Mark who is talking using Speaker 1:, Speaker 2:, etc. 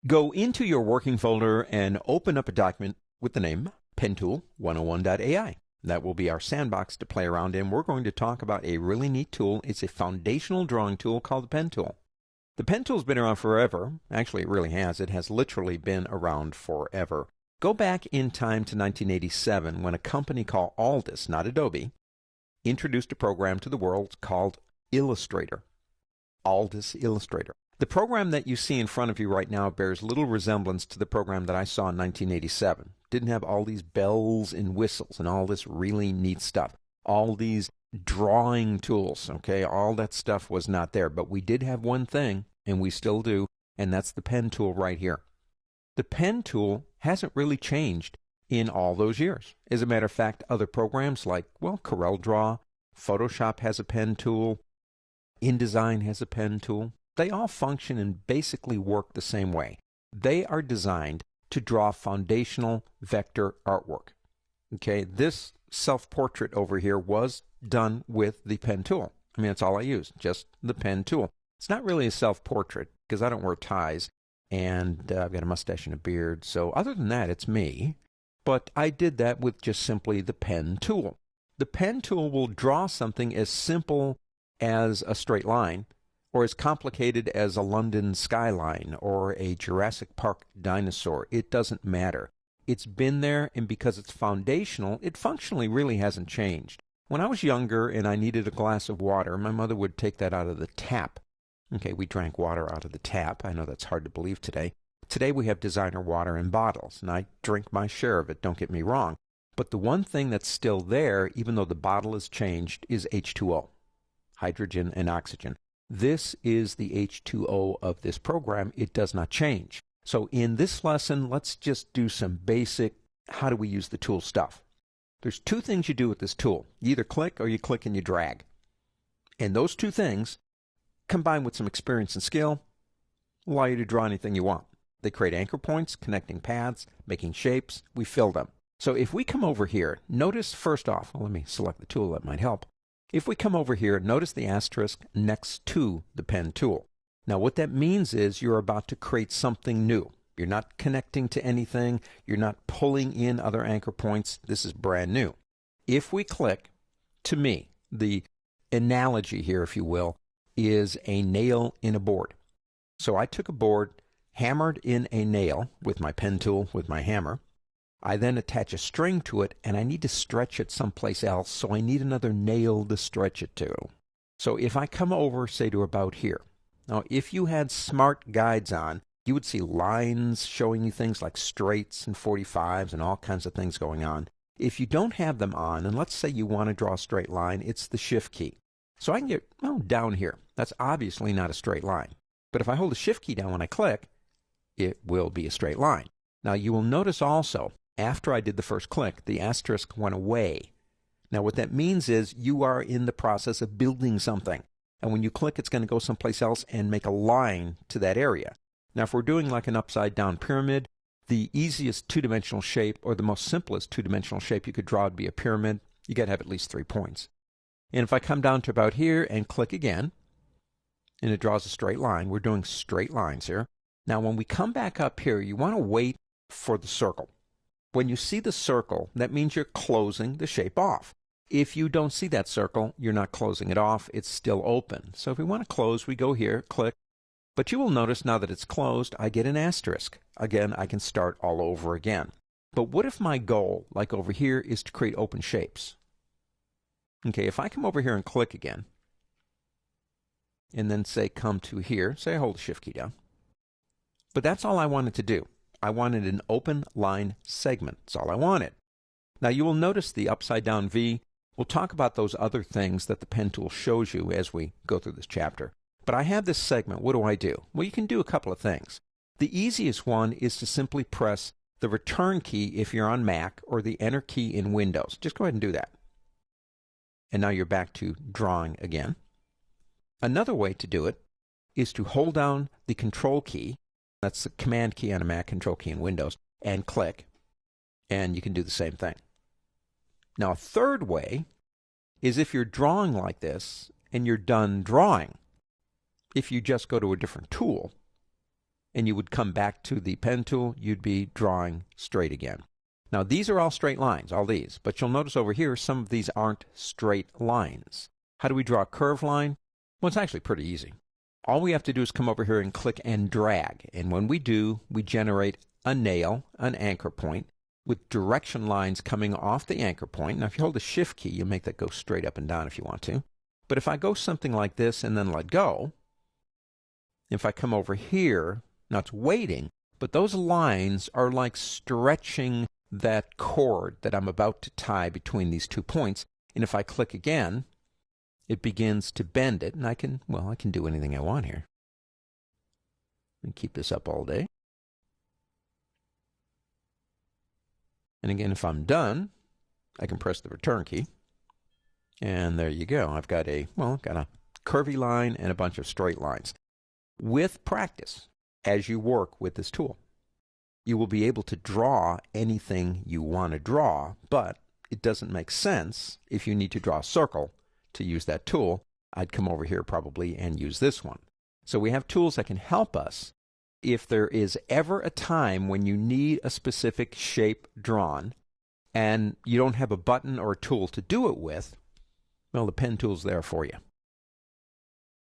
Speaker 1: Go into your working folder and open up a document with the name PenTool101.ai. That will be our sandbox to play around in. We're going to talk about a really neat tool. It's a foundational drawing tool called the pen tool. The pen tool's been around forever. Actually, it really has. It has literally been around forever. Go back in time to 1987 when a company called Aldus, not Adobe, introduced a program to the world called Illustrator. Aldus Illustrator. The program that you see in front of you right now bears little resemblance to the program that I saw in 1987. Didn't have all these bells and whistles and all this really neat stuff. All these drawing tools, okay? All that stuff was not there. But we did have one thing, and we still do, and that's the pen tool right here. The pen tool hasn't really changed in all those years. As a matter of fact, other programs like, well, CorelDRAW, Photoshop has a pen tool, InDesign has a pen tool. They all function and basically work the same way. They are designed to draw foundational vector artwork. Okay, this self-portrait over here was done with the pen tool. I mean, that's all I use, just the pen tool. It's not really a self-portrait because I don't wear ties and I've got a mustache and a beard. So other than that, it's me. But I did that with just simply the pen tool. The pen tool will draw something as simple as a straight line, or as complicated as a London skyline or a Jurassic Park dinosaur. It doesn't matter. It's been there, and because it's foundational, it functionally really hasn't changed. When I was younger and I needed a glass of water, my mother would take that out of the tap. Okay, we drank water out of the tap. I know that's hard to believe today. Today we have designer water in bottles, and I drink my share of it, don't get me wrong. But the one thing that's still there, even though the bottle has changed, is H2O, hydrogen and oxygen. This is the H2O of this program. It does not change. So in this lesson, let's just do some basic, how do we use the tool stuff. There's two things you do with this tool. You either click or you click and you drag. And those two things, combined with some experience and skill, allow you to draw anything you want. They create anchor points, connecting paths, making shapes. We fill them. So if we come over here, notice first off, well, let me select the tool, that might help. If we come over here, notice the asterisk next to the pen tool. Now what that means is you're about to create something new. You're not connecting to anything. You're not pulling in other anchor points. This is brand new. If we click, to me, the analogy here, if you will, is a nail in a board. So I took a board, hammered in a nail with my pen tool, with my hammer. I then attach a string to it, and I need to stretch it someplace else, so I need another nail to stretch it to. So if I come over, say, to about here. Now, if you had smart guides on, you would see lines showing you things like straights and 45s and all kinds of things going on. If you don't have them on, and let's say you want to draw a straight line, it's the Shift key. So I can get, well, down here. That's obviously not a straight line. But if I hold the Shift key down when I click, it will be a straight line. Now, you will notice also, after I did the first click, the asterisk went away. Now what that means is you are in the process of building something. And when you click, it's going to go someplace else and make a line to that area. Now if we're doing like an upside down pyramid, the easiest two-dimensional shape, or the most simplest two-dimensional shape you could draw would be a pyramid. You got to have at least 3 points. And if I come down to about here and click again, and it draws a straight line, we're doing straight lines here. Now when we come back up here, you want to wait for the circle. When you see the circle, that means you're closing the shape off. If you don't see that circle, you're not closing it off. It's still open. So if we want to close, we go here, click. But you will notice now that it's closed, I get an asterisk. Again, I can start all over again. But what if my goal, like over here, is to create open shapes? Okay, if I come over here and click again, and then say come to here, say I hold the Shift key down. But that's all I wanted to do. I wanted an open line segment. That's all I wanted. Now you will notice the upside down V. We'll talk about those other things that the pen tool shows you as we go through this chapter. But I have this segment. What do? Well, you can do a couple of things. The easiest one is to simply press the return key if you're on Mac or the enter key in Windows. Just go ahead and do that. And now you're back to drawing again. Another way to do it is to hold down the control key. That's the command key on a Mac, control key in Windows, and click. And you can do the same thing. Now, a third way is if you're drawing like this and you're done drawing, if you just go to a different tool, and you would come back to the pen tool, you'd be drawing straight again. Now these are all straight lines, all these, but you'll notice over here some of these aren't straight lines. How do we draw a curved line? Well, it's actually pretty easy. All we have to do is come over here and click and drag, and when we do, we generate a nail, an anchor point, with direction lines coming off the anchor point. Now if you hold the Shift key, you'll make that go straight up and down if you want to. But if I go something like this and then let go, if I come over here, now it's waiting, but those lines are like stretching that cord that I'm about to tie between these 2 points. And if I click again, it begins to bend it, and I can do anything I want here. And keep this up all day. And again, if I'm done, I can press the return key. And there you go. I've got a curvy line and a bunch of straight lines. With practice, as you work with this tool, you will be able to draw anything you want to draw, but it doesn't make sense if you need to draw a circle to use that tool. I'd come over here probably and use this one. So we have tools that can help us if there is ever a time when you need a specific shape drawn and you don't have a button or a tool to do it with. Well, the pen tool's there for you.